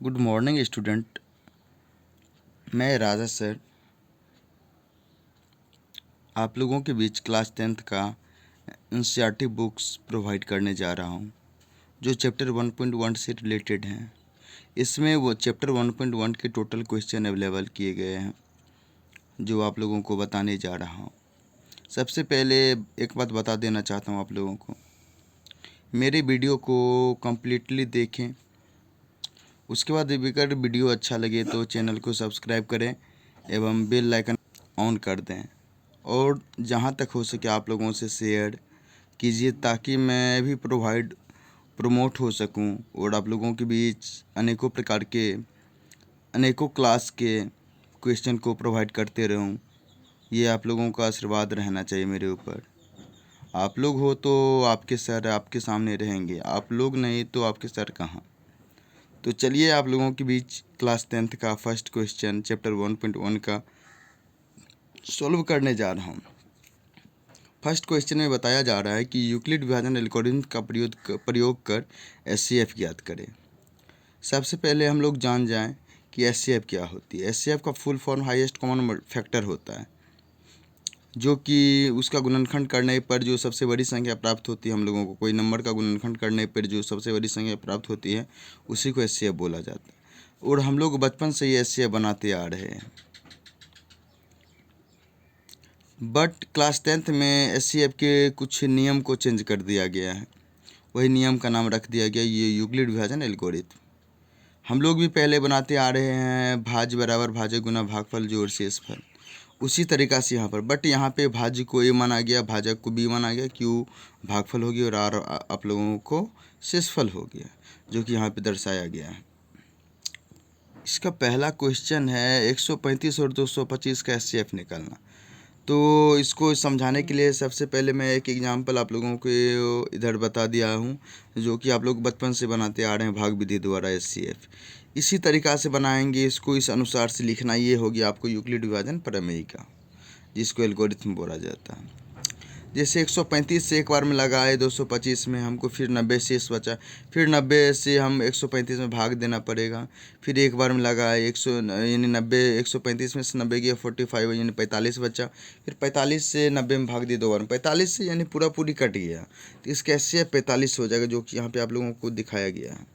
Good morning student. मैं राजा sir आप लोगों के बीच क्लास 10th का एनसीईआरटी बुक्स प्रोवाइड करने जा रहा हूं, जो चैप्टर 1.1 से रिलेटेड हैं। इसमें वो चैप्टर 1.1 के टोटल क्वेश्चन अवेलेबल किए गए हैं, जो आप लोगों को बताने जा रहा हूं। सबसे पहले एक बात बता देना चाहता हूं आप लोगों को, मेरे वीडियो को कम्प्लीटली देखें। उसके बाद अगर वीडियो अच्छा लगे तो चैनल को सब्सक्राइब करें एवं बेल आइकन ऑन कर दें, और जहां तक हो सके आप लोगों से शेयर कीजिए, ताकि मैं भी प्रमोट हो सकूं और आप लोगों के बीच अनेकों प्रकार के अनेकों क्लास के क्वेश्चन को प्रोवाइड करते रहूं। ये आप लोगों का आशीर्वाद रहना चाहिए मेरे ऊपर। आप लोग हो तो आपके सर आपके सामने रहेंगे, आप लोग नहीं तो आपके सर कहाँ। तो चलिए आप लोगों के बीच क्लास 10th का फर्स्ट क्वेश्चन चैप्टर 1.1 का सॉल्व करने जा रहा हूँ। फर्स्ट क्वेश्चन में बताया जा रहा है कि यूक्लिड विभाजन एल्गोरिथम का प्रयोग कर एचसीएफ ज्ञात करें। सबसे पहले हम लोग जान जाएं कि एचसीएफ क्या होती है। एचसीएफ का full form highest common factor होता है, जो कि उसका गुणनखंड करने पर जो सबसे बड़ी संख्या प्राप्त होती है, हम लोगों को कोई नंबर का गुणनखंड करने पर जो सबसे बड़ी संख्या प्राप्त होती है उसी को एचसीएफ बोला जाता है। और हम लोग बचपन से ही एचसीएफ बनाते आ रहे हैं। बट क्लास 10th में एचसीएफ के कुछ नियम को चेंज कर दिया गया है। वही नियम का नाम रख दिया गया ये यूक्लिड विभाजन एल्गोरिथम। हम लोग भी पहले बनाते आ रहे हैं भाज्य बराबर भाज्य गुना भागफल जोड़ शेषफल, उसी तरीक़ा से यहाँ पर। बट यहाँ पे भाज्य को ए माना गया, भाजक को बी माना गया, क्यू भागफल हो गया और आर आप लोगों को शेषफल हो गया, जो कि यहाँ पे दर्शाया गया है। इसका पहला क्वेश्चन है 135 और 225 का एचसीएफ निकालना। तो इसको समझाने के लिए सबसे पहले मैं एक एग्जांपल आप लोगों को इधर बता दिया हूँ, जो कि आप लोग बचपन से बनाते आ रहे हैं भाग विधि द्वारा एचसीएफ। इसी तरीक़ा से बनाएंगे इसको, इस अनुसार से लिखना। ये होगी आपको यूक्लिड विभाजन प्रमेय का, जिसको एल्गोरिथम बोला जाता है। जैसे 135 से एक बार में लगाए 225 में हमको, फिर 90 शेष बचा, फिर 90 से हम 135 में भाग देना पड़ेगा। फिर एक बार में लगाए 100 यानी 90, 135 में से 90 गया 45 यानी 45 बचा। फिर 45 से 90 में भाग दिए दो बार में, 45 से यानी पूरी कट गया। तो इसका एचसीएफ 45 हो जाएगा, जो कि यहाँ पे आप लोगों को दिखाया गया है।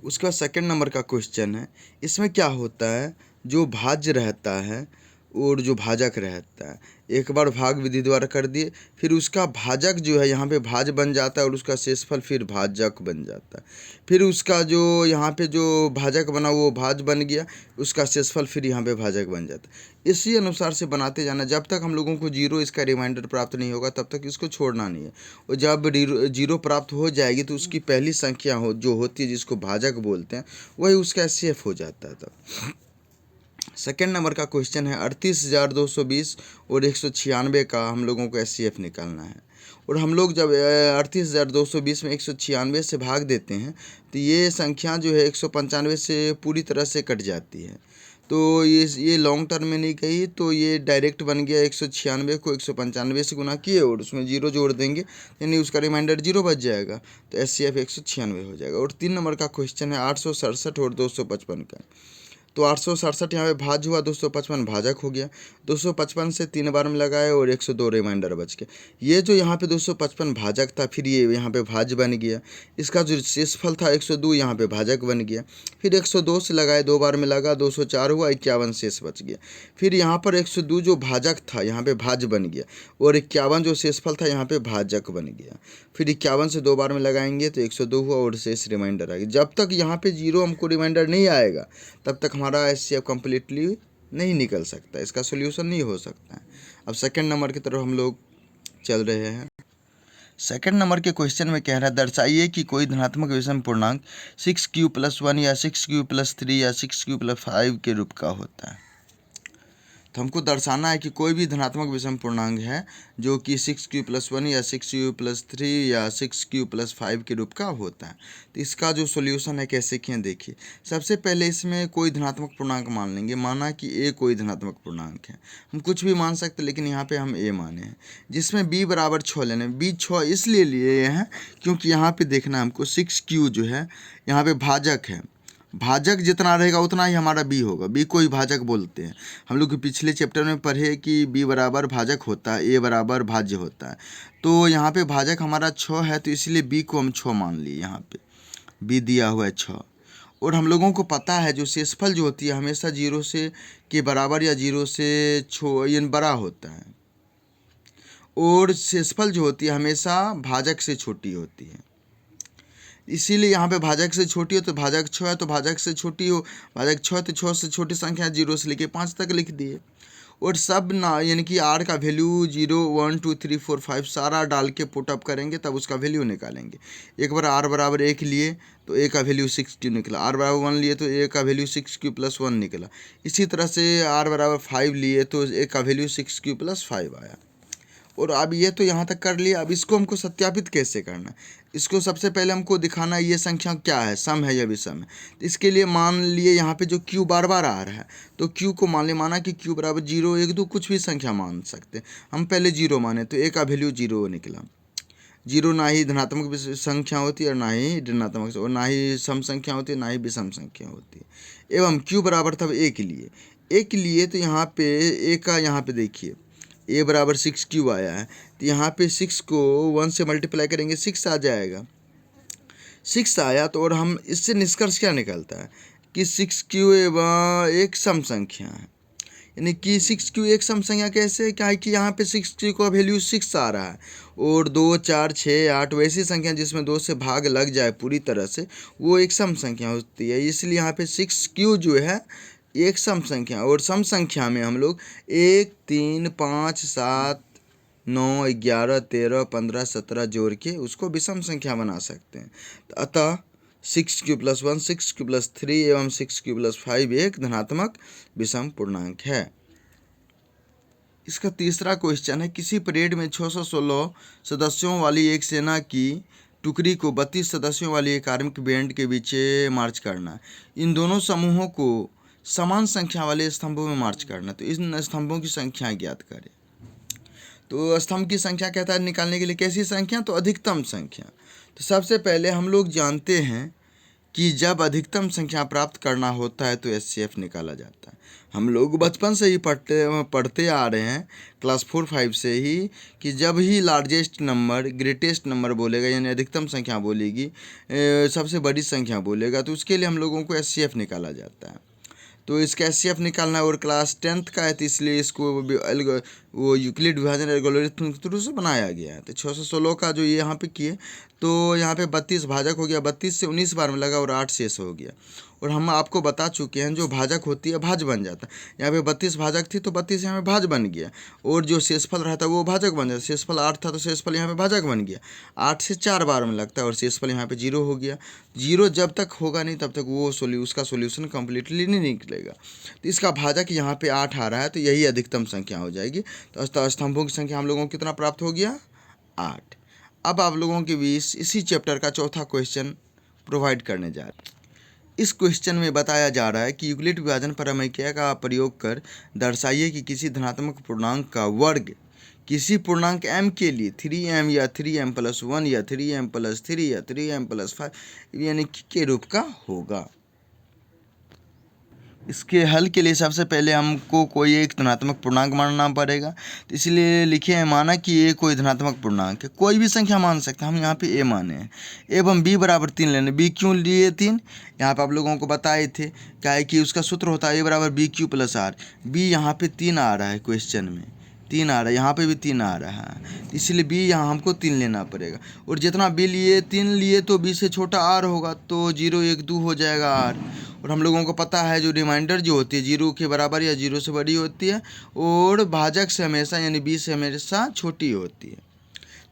उसके बाद सेकेंड नंबर का क्वेश्चन है। इसमें क्या होता है, जो भाज्य रहता है और जो भाजक रहता है, एक बार भाग विधि द्वारा कर दिए, फिर उसका भाजक जो है यहाँ पे भाज बन जाता है और उसका शेषफल फिर भाजक बन जाता है। फिर उसका जो यहाँ पे जो भाजक बना वो भाज बन गया, उसका शेषफल फिर यहाँ पे भाजक बन जाता है। इसी अनुसार से बनाते जाना। जब तक हम लोगों को जीरो इसका रिमाइंडर प्राप्त नहीं होगा तब तक इसको छोड़ना नहीं है। और जब जीरो प्राप्त हो जाएगी तो उसकी पहली संख्या जो होती है, जिसको भाजक बोलते हैं, वही उसका एचसीएफ हो जाता है तब। सेकेंड नंबर का क्वेश्चन है 38,220 और 196 का हम लोगों को एचसीएफ निकालना है। और हम लोग जब 38,220 में 196 से भाग देते हैं तो ये संख्या जो है 195 से पूरी तरह से कट जाती है। तो ये लॉन्ग टर्म में नहीं गई, तो ये डायरेक्ट बन गया। 196 को 195 से गुना किए और उसमें जीरो जोड़ देंगे, यानी उसका रिमाइंडर जीरो बच जाएगा, तो एचसीएफ 196 हो जाएगा। और 3 नंबर का क्वेश्चन है 867 और 255 का। तो 867 यहाँ पे भाज हुआ, 255 भाजक हो गया। 255 से 3 बार में लगाए और 102 रिमाइंडर बच गया। ये जो यहाँ पे 255 भाजक था, फिर ये यहाँ पे भाज बन गया। इसका जो शेषफल था 102, यहाँ पे भाजक बन गया। फिर 102 से लगाए, 2 बार में लगा, 204 हुआ, 51 शेष बच गया। फिर यहाँ पर 102 जो भाजक था यहाँ पे भाज बन गया, और 51 जो शेषफल था यहाँ पे भाजक बन गया। फिर 51 से 2 बार में लगाएंगे तो 102 हुआ और शेष रिमाइंडर आ गया। जब तक यहाँ पे जीरो हमको रिमाइंडर नहीं आएगा तब तक हमारा एचसीएफ कम्प्लीटली नहीं निकल सकता, इसका सोल्यूशन नहीं हो सकता है। अब सेकंड नंबर की तरफ हम लोग चल रहे हैं। सेकंड नंबर के क्वेश्चन में कह रहा है, दर्शाइए कि कोई धनात्मक विषम पूर्णांक 6q+1 या 6q+3 या 6q+5 के रूप का होता है। तो हमको दर्शाना है कि कोई भी धनात्मक विषम पूर्णांक है जो कि 6q+1 या 6q+3 या 6q+5 के रूप का होता है। तो इसका जो सॉल्यूशन है कैसे किए देखिए। सबसे पहले इसमें कोई धनात्मक पूर्णांक मान लेंगे। माना कि a कोई धनात्मक पूर्णांक है, हम कुछ भी मान सकते, लेकिन यहाँ पे हम a माने हैं, जिसमें b बराबर 6 लेने। b 6 इसलिए लिए हैं क्योंकि यहाँ पे देखना हमको 6q जो है यहाँ पे भाजक है, भाजक जितना रहेगा उतना ही हमारा बी होगा। बी को ही भाजक बोलते हैं। हम लोग पिछले चैप्टर में पढ़े कि बी बराबर भाजक होता है, ए बराबर भाज्य होता है। तो यहाँ पे भाजक हमारा 6 है, तो इसलिए बी को हम 6 मान लिए। यहाँ पे बी दिया हुआ है 6। और हम लोगों को पता है जो शेषफल जो होती है हमेशा 0 से के बराबर या 0 से यानी बड़ा होता है, और शेषफल जो होती है हमेशा भाजक से छोटी होती है। इसीलिए यहाँ पे भाजक से छोटी हो तो भाजक 6 है, तो भाजक से छोटी हो भाजक 6, तो 6 से छोटी संख्या 0 से लेके 5 तक लिख दिए। और सब ना यानी कि आर का वैल्यू 0 1 2 3 4 5 सारा डाल के पुट अप करेंगे, तब उसका वैल्यू निकालेंगे। एक बार आर बराबर 1 लिए तो ए का वैल्यू 6 निकला, आर बराबर 1 लिए तो ए का वैल्यू 6 + 1 निकला। इसी तरह से आर बराबर 5 लिए तो ए का वैल्यू 6 + 5 आया। और अब ये तो यहाँ तक कर लिया। अब इसको हमको सत्यापित कैसे करना है? इसको सबसे पहले हमको दिखाना ये संख्या क्या है, सम है या विषम है। तो इसके लिए मान लिए यहाँ पे जो q बार बार आ रहा है, तो q को माना कि q बराबर 0 1 2 कुछ भी संख्या मान सकते हैं। हम पहले 0 माने तो a का वैल्यू 0 निकला। 0 ना ही धनात्मक संख्या होती है और ना ही ऋणात्मक, और ना ही सम संख्या होती है, ना ही विषम संख्या होती है। एवं q बराबर तब a के लिए तो यहाँ पे a का यहाँ पे देखिए a बराबर 6q आया है, तो यहाँ पे 6 को 1 से मल्टीप्लाई करेंगे 6 आ जाएगा। 6 आया तो और हम इससे निष्कर्ष क्या निकलता है कि 6q एक सम संख्या है। यानी कि 6q एक सम संख्या कैसे? क्या है कि यहाँ पे 6q का वैल्यू 6 आ रहा है, और 2 4 6 8 वैसी संख्या जिसमें 2 से भाग लग जाए पूरी तरह से, वो एक सम संख्या होती है। इसलिए यहाँ पे 6q जो है एक सम संख्या। और सम संख्या में हम लोग 1 3 5 7 9 11 13 15 17 जोड़ के उसको विषम संख्या बना सकते हैं। अतः 6q + 1 6q + 3 एवं 6q + 5 एक धनात्मक विषम पूर्णांक है। इसका तीसरा क्वेश्चन है, किसी परेड में 616 सदस्यों वाली एक सेना की टुकड़ी को 32 सदस्यों वाली एक आर्मी बैंड के बीच मार्च करना। इन दोनों समूहों को समान संख्या वाले स्तंभों में मार्च करना। तो इन स्तंभों की संख्या ज्ञात करें। तो स्तंभ की संख्या कहता है निकालने के लिए कैसी संख्या? तो अधिकतम संख्या। तो सबसे पहले हम लोग जानते हैं कि जब अधिकतम संख्या प्राप्त करना होता है तो एचसीएफ निकाला जाता है। हम लोग बचपन से ही पढ़ते आ रहे हैं, क्लास 4 5 से ही, कि जब ही लार्जेस्ट नंबर ग्रेटेस्ट नंबर बोलेगा यानी अधिकतम संख्या बोलेगी, सबसे बड़ी संख्या बोलेगा, तो उसके लिए हम लोगों को एचसीएफ निकाला जाता है। तो इसका एचसीएफ निकालना और क्लास 10th का है, तो इसलिए इसको वो यूक्लिड विभाजन एल्गोरिथम के थ्रू से बनाया गया है। तो 616 का जो ये यहाँ पे किए, तो यहाँ पे 32 भाजक हो गया, 32 से 19 बार में लगा और 8 शेष हो गया। और हम आपको बता चुके हैं जो भाजक होती है भाज्य बन जाता है। यहाँ पे 32 भाजक थी तो 32 यहाँ पे भाज्य बन गया, और जो शेषफल रहता है वो भाजक बन जाता है। शेषफल 8 था तो शेषफल यहाँ पे भाजक बन गया। 8 से 4 बार में लगता है और शेषफल यहाँ पे 0 हो गया। 0 जब तक होगा नहीं तब तक वो उसका सोल्यूशन कम्प्लीटली नहीं निकलेगा। तो इसका भाजक यहाँ पे 8 आ रहा है, तो यही अधिकतम संख्या हो जाएगी। तो स्तंभों की संख्या हम लोगों को कितना प्राप्त हो गया? 8। अब आप लोगों के बीच इसी चैप्टर का चौथा क्वेश्चन प्रोवाइड करने जा रहे हैं। इस क्वेश्चन में बताया जा रहा है कि यूक्लिड विभाजन प्रमेय का प्रयोग कर दर्शाइए कि किसी धनात्मक पूर्णांक का वर्ग किसी पूर्णांक m के लिए 3m या 3m + 1 या 3m + 3 या 3m + 5 यानी के रूप का होगा। इसके हल के लिए सबसे पहले हमको कोई एक धनात्मक पूर्णांक मानना पड़ेगा। तो इसलिए लिखे हैं, माना कि ए कोई धनात्मक पूर्णांक है, कोई भी संख्या मान सकते हैं। हम यहाँ पे ए माने हैं। एवं b बराबर 3 लेने। b क्यों लिए 3? यहाँ पे आप लोगों को बताए थे, क्या है कि उसका सूत्र होता है a बराबर bq + r। b यहाँ पे 3 आ रहा है, क्वेश्चन में 3 आ रहा है, यहाँ पे भी 3 आ रहा है, इसलिए b यहाँ हमको 3 लेना पड़ेगा। और जितना b लिए 3 लिए तो b से छोटा r होगा, तो 0 1 2 हो जाएगा r। और हम लोगों को पता है जो रिमाइंडर जो होती है 0 के बराबर या 0 से बड़ी होती है, और भाजक से हमेशा यानी b से हमेशा छोटी होती है।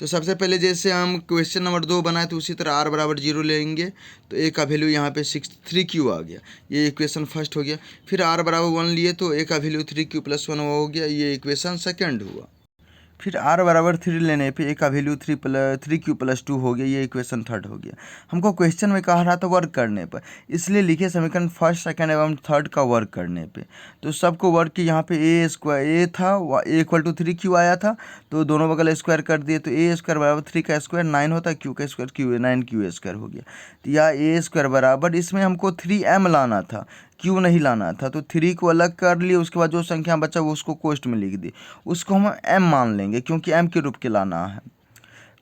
तो सबसे पहले जैसे हम क्वेश्चन नंबर 2 बनाए तो उसी तरह r बराबर 0 लेंगे, तो a का वैल्यू यहाँ पे 3q आ गया, ये इक्वेशन फर्स्ट हो गया। फिर r बराबर 1 लिए तो a का वैल्यू 3q + 1 हो गया, ये इक्वेशन सेकंड हुआ। फिर r बराबर 3 लेने पे a का वैल्यू 3q+2 हो गया। ये इक्वेशन थर्ड हो गया। हमको क्वेश्चन में कहा रहा था वर्क करने पर, इसलिए लिखे समीकरण फर्स्ट सेकंड एवं थर्ड का वर्क करने पे। तो सबको वर्क की यहाँ पे a था, a = 3q आया था, तो दोनों बगल स्क्वायर कर दिए, तो a² बराबर 3 का स्क्वायर 9 होता है, q का स्क्वायर q 9q² हो गया। तो यह a² बराबर, इसमें हमको 3m लाना था, क्यू नहीं लाना था, तो 3 को अलग कर लिए। उसके बाद जो संख्या बचा वो उसको कोष्ट में लिख दी, उसको हम m मान लेंगे क्योंकि m के रूप के लाना है।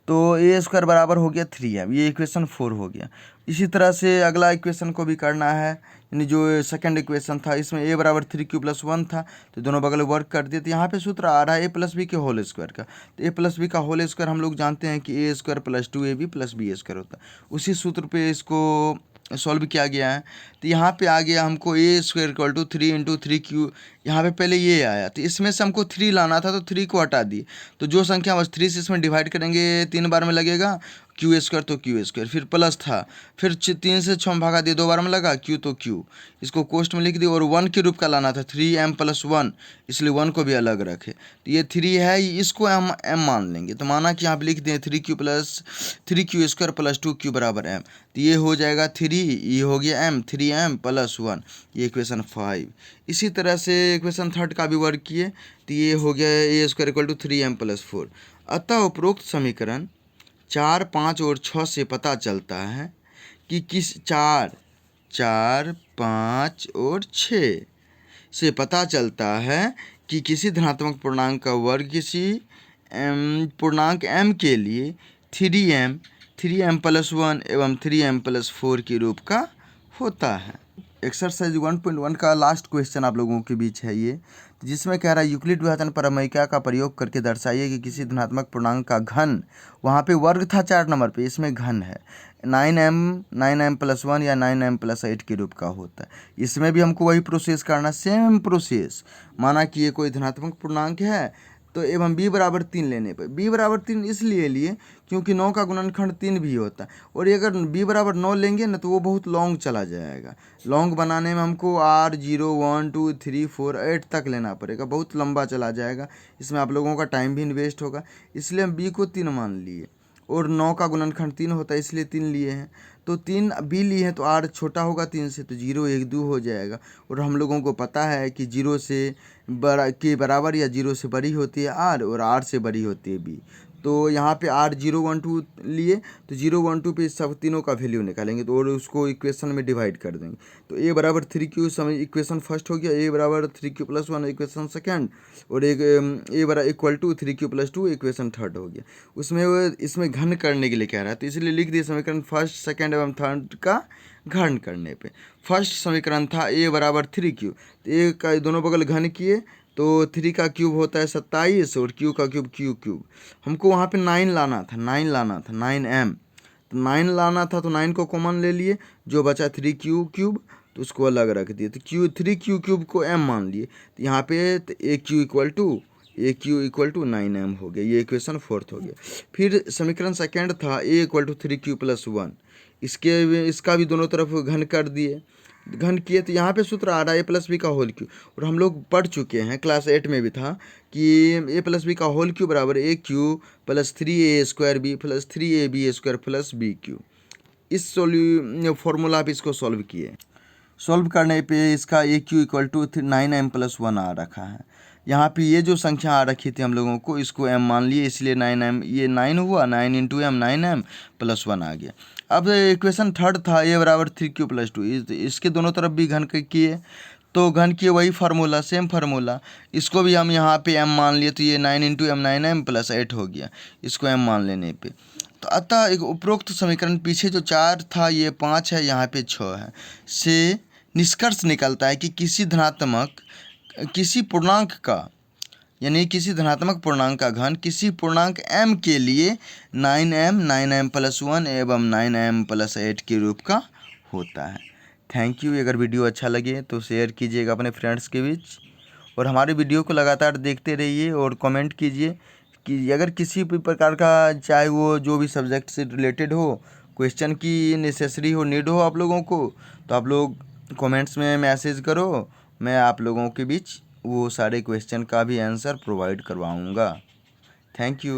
तो a² बराबर हो गया 3m, ये इक्वेशन 4 हो गया। इसी तरह से अगला इक्वेशन को भी करना है, यानी जो सेकंड इक्वेशन था इसमें a बराबर 3q+1 था, तो दोनों बगल वर्क कर दिए। तो यहाँ पे सूत्र आ रहा है a+b के होल स्क्वायर का। तो a+b का होल स्क्वायर हम लोग जानते हैं कि a² + 2ab + b² होता है। उसी सूत्र पे इसको सॉल्व किया गया है। तो यहाँ पे आ गया हमको a² = 3 × 3q। यहाँ पे पहले ये आया, तो इसमें से हमको 3 लाना था, तो 3 को हटा दिए, तो जो संख्या बस 3 से इसमें डिवाइड करेंगे 3 बार में लगेगा, q² तो q², फिर प्लस था, फिर 3 से 6 भागा दिए, 2 बार में लगा, q तो q, इसको कोष्ट में लिख दिए। और 1 के रूप का लाना था, 3m + 1, इसलिए 1 को भी अलग रखे। तो ये 3 है, इसको हम m मान लेंगे। तो माना कि यहाँ पे लिख दें 3q² + 2q बराबर m, तो ये हो जाएगा 3, ये हो गया m, 3m + 1, ये इक्वेशन 5। इसी तरह से इक्वेशन थर्ड का भी वर्क किए, तो ये हो गया a² = 3m + 4। अतः उपरोक्त समीकरण 4, 5 और 6 से पता चलता है कि किस 4, 5 और 6 से पता चलता है कि किसी धनात्मक पूर्णांक का वर्ग किसी पूर्णांक m के लिए 3m, 3m + 1 एवं 3m + 4 के रूप का होता है। एक्सरसाइज 1.1 का लास्ट क्वेश्चन आप लोगों के बीच है ये, जिसमें कह रहा है यूक्लिड विभाजन प्रमेय का प्रयोग करके दर्शाइए कि किसी धनात्मक पूर्णांक का घन, वहाँ पे वर्ग था 4 नंबर पे, इसमें घन है 9m + 1 या 9m + 8 के रूप का होता है। इसमें भी हमको वही प्रोसेस करना, सेम प्रोसेस। माना कि ये कोई धनात्मक पूर्णांक है, तो एवं b बराबर 3 लेने पर, b बराबर 3 इसलिए लिए क्योंकि 9 का गुणनखंड 3 भी होता है, और ये अगर b बराबर 9 लेंगे ना तो वो बहुत लॉन्ग चला जाएगा। लॉन्ग बनाने में हमको r0, 1, 2, 3, 4, 8 तक लेना पड़ेगा, बहुत लंबा चला जाएगा, इसमें आप लोगों का टाइम भी इन्वेस्ट होगा, इसलिए हम b को 3 मान लिए। और 9 का गुणनखंड 3 होता है, इसलिए 3 लिए हैं, तो 3 b लिए हैं, तो r छोटा होगा 3 से, तो 0, 1, 2 हो जाएगा। और हम लोगों को पता है कि 0 से के बराबर या 0 से बड़ी होती है r, और r से बड़ी होती है b। तो यहाँ पे r 0, 1, 2 लिए, तो 0, 1, 2 पे सब तीनों का वैल्यू निकालेंगे, तो और उसको इक्वेशन में डिवाइड कर देंगे। तो a बराबर 3q समय इक्वेशन फर्स्ट हो गया, a बराबर 3q+1 इक्वेशन सेकंड, और एक a बराबर = 3q + 2 इक्वेशन थर्ड हो गया। उसमें इसमें घन करने के लिए कह रहा है, तो इसलिए लिख दिए समीकरण फर्स्ट, सेकंड एवं थर्ड का घन करने पे। फर्स्ट समीकरण था a बराबर 3q, तो a का दोनों बगल घन किए, तो 3 का क्यूब होता है 27, और q का क्यूब q³। हमको वहाँ पे 9 लाना था, 9m, तो 9 लाना था, तो 9 को कॉमन ले लिए, जो बचा 3q³, तो उसको अलग रख दिए, तो 3q³ को m मान लिए। तो यहाँ पे aq = 9m हो गया, ये इक्वेशन फोर्थ हो गया। फिर समीकरण सेकंड था a = 3q+1, इसका भी दोनों तरफ घन कर दिए, घन किए, तो यहाँ पे सूत्र आ रहा है a + b का होल क्यूब, और हम लोग पढ़ चुके हैं, क्लास 8 में भी था कि a + b का होल क्यूब बराबर a³ + 3a² + 3ab² + b³। इस फॉर्मूला पे इसको सॉल्व किए। सॉल्व करने पे इसका aq = 9m + 1 आ रखा है। यहाँ पे ये जो संख्या आ रखी थी हम लोगों को, इसको m मान लिए, इसलिए 9m, ये 9 हुआ, 9 × m 9m + 1 आ गया। अब इक्वेशन थर्ड था a बराबर 3q + 2, इसके दोनों तरफ भी घन किए, तो घन किए वही फार्मूला, सेम फार्मूला, इसको भी हम यहाँ पे m मान लिए, तो ये 9 × m 9m + 8 हो गया, इसको m मान लेने पे। तो अतः एक उपरोक्त समीकरण, पीछे जो 4 था ये 5 है, यहाँ पे 6 है, से निष्कर्ष निकलता है कि किसी पूर्णांक का, यानी किसी धनात्मक पूर्णांक का घन किसी पूर्णांक m के लिए 9m, 9m + 1 एवं 9m + 8 के रूप का होता है। Thank you. अगर वीडियो अच्छा लगे तो शेयर कीजिएगा अपने फ्रेंड्स के बीच, और हमारे वीडियो को लगातार देखते रहिए, और कमेंट कीजिए कि अगर किसी भी प्रकार का, चाहे वो जो भी सब्जेक्ट से रिलेटेड हो, क्वेश्चन की नेसेसरी हो, नीड हो आप लोगों को, तो आप लोग कमेंट्स में मैसेज करो, मैं आप लोगों के बीच वो सारे क्वेश्चन का भी आंसर प्रोवाइड करवाऊँगा। Thank you.